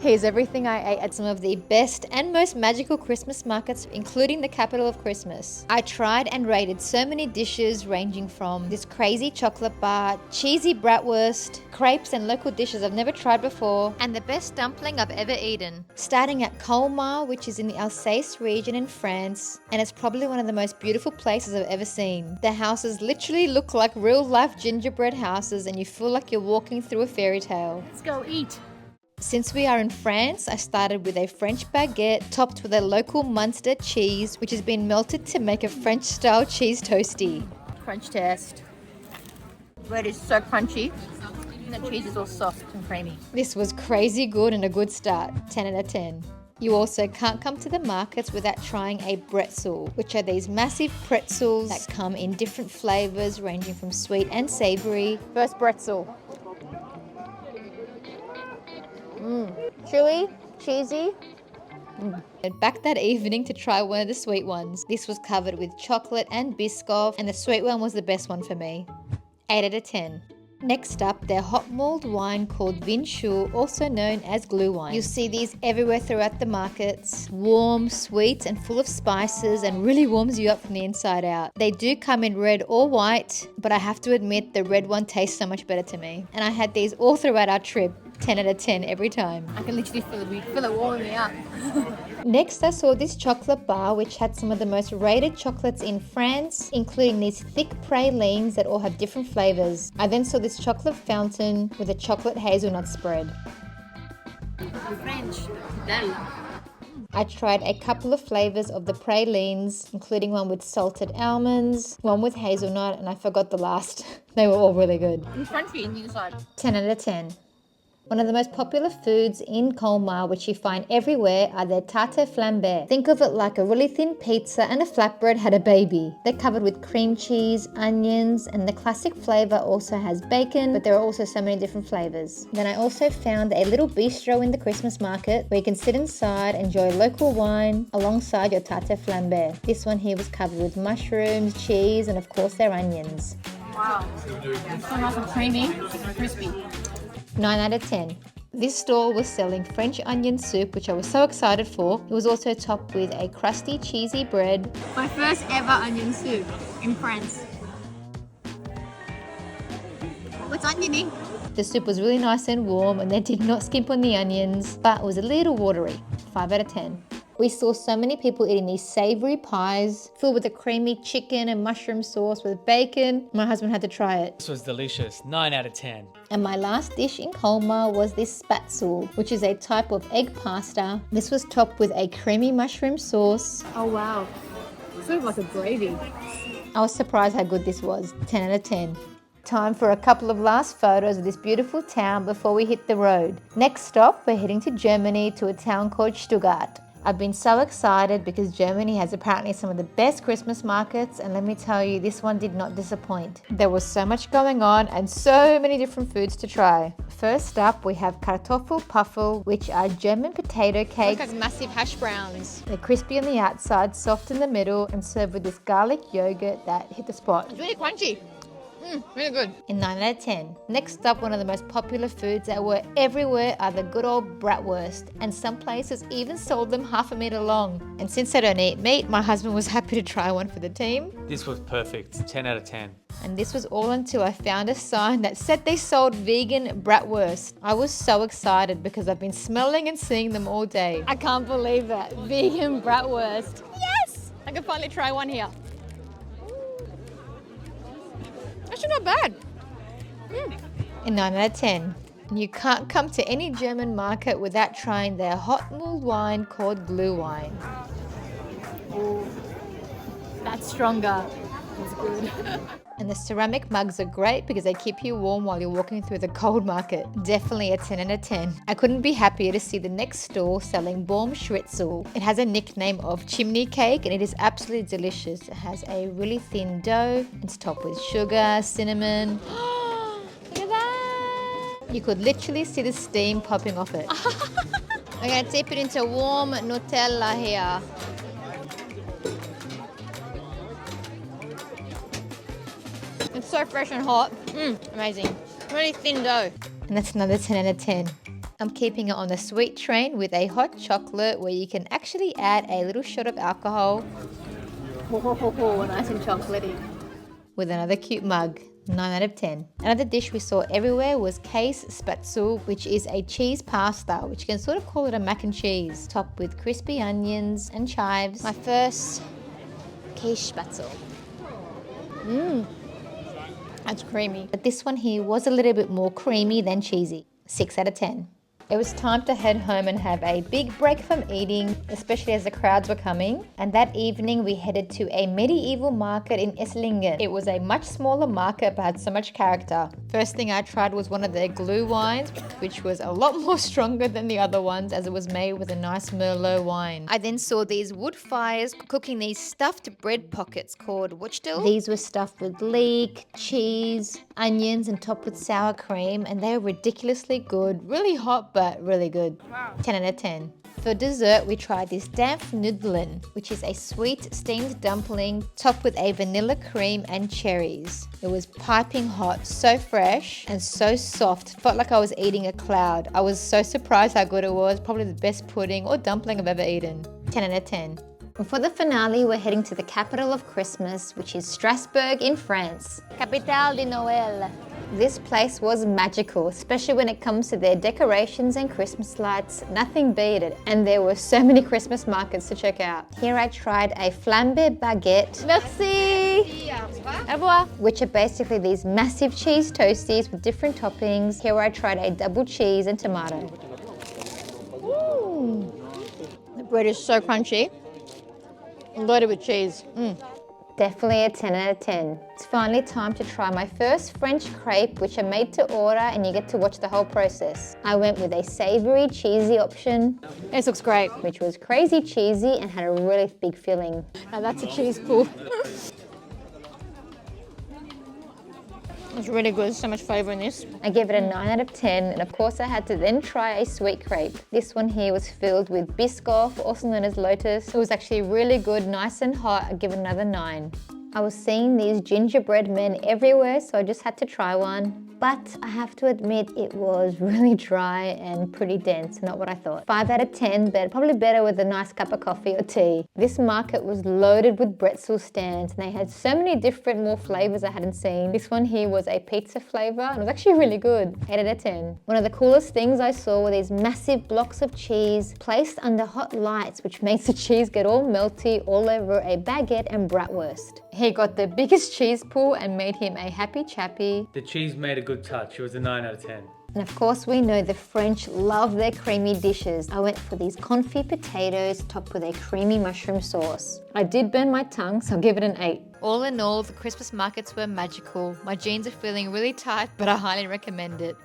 Here's everything I ate at some of the best and most magical Christmas markets, including the capital of Christmas. I tried and rated so many dishes ranging from this crazy chocolate bar, cheesy bratwurst, crepes and local dishes I've never tried before, and the best dumpling I've ever eaten. Starting at Colmar, which is in the Alsace region in France, and it's probably one of the most beautiful places I've ever seen. The houses literally look like real-life gingerbread houses and you feel like you're walking through a fairy tale. Let's go eat. Since we are in France, I started with a French baguette topped with a local Munster cheese, which has been melted to make a French-style cheese toasty. Crunch test. Bread is so crunchy, and the cheese is all soft and creamy. This was crazy good and a good start, 10 out of 10. You also can't come to the markets without trying a bretzel, which are these massive pretzels that come in different flavors ranging from sweet and savory. First bretzel. Chewy, cheesy. Back that evening to try one of the sweet ones. This was covered with chocolate and Biscoff, and the sweet one was the best one for me. 8 out of 10. Next up, their hot mulled wine called Vin Chaud, also known as glue wine. You'll see these everywhere throughout the markets. Warm, sweet, and full of spices, and really warms you up from the inside out. They do come in red or white, but I have to admit the red one tastes so much better to me. And I had these all throughout our trip. 10 out of 10 every time. I can literally feel it warming me up. Next, I saw this chocolate bar which had some of the most rated chocolates in France, including these thick pralines that all have different flavors. I then saw this chocolate fountain with a chocolate hazelnut spread. French. I tried a couple of flavors of the pralines, including one with salted almonds, one with hazelnut, and I forgot the last. They were all really good. And crunchy on the inside. 10 out of 10. One of the most popular foods in Colmar, which you find everywhere, are their tarte flambé. Think of it like a really thin pizza and a flatbread had a baby. They're covered with cream cheese, onions, and the classic flavor also has bacon, but there are also so many different flavors. Then I also found a little bistro in the Christmas market where you can sit inside, enjoy local wine alongside your tarte flambé. This one here was covered with mushrooms, cheese, and of course their onions. Wow. It's so nice and creamy and crispy. 9 out of 10. This stall was selling French onion soup, which I was so excited for. It was also topped with a crusty, cheesy bread. My first ever onion soup in France. What's oniony? The soup was really nice and warm, and they did not skimp on the onions, but it was a little watery. 5 out of 10. We saw so many people eating these savory pies filled with a creamy chicken and mushroom sauce with bacon. My husband had to try it. This was delicious. 9 out of 10. And my last dish in Colmar was this spatzel, which is a type of egg pasta. This was topped with a creamy mushroom sauce. Oh wow. Sort of like a gravy. I was surprised how good this was. 10 out of 10. Time for a couple of last photos of this beautiful town before we hit the road. Next stop, we're heading to Germany to a town called Stuttgart. I've been so excited because Germany has apparently some of the best Christmas markets, and let me tell you, this one did not disappoint. There was so much going on and so many different foods to try. First up, we have Kartoffelpuffel, which are German potato cakes. Like massive hash browns. They're crispy on the outside, soft in the middle, and served with this garlic yogurt that hit the spot. It's really crunchy. Really good. In 9 out of 10. Next up, one of the most popular foods that were everywhere are the good old bratwurst, and some places even sold them half a meter long. And since I don't eat meat, my husband was happy to try one for the team. This was perfect. 10 out of 10. And this was all until I found a sign that said they sold vegan bratwurst. I was so excited because I've been smelling and seeing them all day. I can't believe that. Vegan bratwurst. Yes! I can finally try one here. Actually not bad. In 9 out of 10. You can't come to any German market without trying their hot mulled wine called glue wine. Ooh, that's stronger. It's good. And the ceramic mugs are great because they keep you warm while you're walking through the cold market. Definitely a 10 out of 10. I couldn't be happier to see the next stall selling Baum Schritzel. It has a nickname of chimney cake and it is absolutely delicious. It has a really thin dough. It's topped with sugar, cinnamon. Look at that. You could literally see the steam popping off it. We're going to dip it into warm Nutella here. It's so fresh and hot. Amazing. Really thin dough. And that's another 10 out of 10. I'm keeping it on the sweet train with a hot chocolate where you can actually add a little shot of alcohol Nice and chocolatey. with another cute mug. 9 out of 10. Another dish we saw everywhere was Käse Spätzle, which is a cheese pasta, which you can sort of call it a mac and cheese, topped with crispy onions and chives. My first Käse Spätzle. That's creamy. But this one here was a little bit more creamy than cheesy. 6 out of 10. It was time to head home and have a big break from eating, especially as the crowds were coming. And that evening we headed to a medieval market in Esslingen. It was a much smaller market but had so much character. First thing I tried was one of their glue wines, which was a lot more stronger than the other ones as it was made with a nice Merlot wine. I then saw these wood fires cooking these stuffed bread pockets called Wurstel. These were stuffed with leek, cheese, onions and topped with sour cream, and they were ridiculously good, really hot but really good. Wow. 10 out of 10. For dessert, we tried this Dampfnudeln, which is a sweet steamed dumpling topped with a vanilla cream and cherries. It was piping hot, so fresh and so soft. Felt like I was eating a cloud. I was so surprised how good it was. Probably the best pudding or dumpling I've ever eaten. 10 out of 10. And for the finale, we're heading to the capital of Christmas, which is Strasbourg in France. Capitale de Noël. This place was magical, especially when it comes to their decorations and Christmas lights. Nothing beat it. And there were so many Christmas markets to check out. Here I tried a flambe baguette. Merci! Au revoir. Which are basically these massive cheese toasties with different toppings. Here I tried a double cheese and tomato. The bread is so crunchy. Loaded with cheese. Definitely a 10 out of 10. It's finally time to try my first French crepe, which are made to order and you get to watch the whole process. I went with a savory, cheesy option. This looks great. Which was crazy cheesy and had a really big filling. Now that's a cheese pool. It's really good. So much flavour in this. I gave it a 9 out of 10, and of course I had to then try a sweet crepe. This one here was filled with Biscoff, also known as Lotus. It was actually really good, nice and hot. I give it another 9. I was seeing these gingerbread men everywhere, so I just had to try one. But I have to admit it was really dry and pretty dense, not what I thought. 5 out of 10, but probably better with a nice cup of coffee or tea. This market was loaded with pretzel stands and they had so many different more flavors I hadn't seen. This one here was a pizza flavor and it was actually really good. 8 out of 10. One of the coolest things I saw were these massive blocks of cheese placed under hot lights, which makes the cheese get all melty all over a baguette and bratwurst. He got the biggest cheese pool and made him a happy chappy. The cheese made a good touch. It was a 9 out of 10. And of course we know the French love their creamy dishes. I went for these confit potatoes topped with a creamy mushroom sauce. I did burn my tongue, so I'll give it an 8. All in all, the Christmas markets were magical. My jeans are feeling really tight, but I highly recommend it.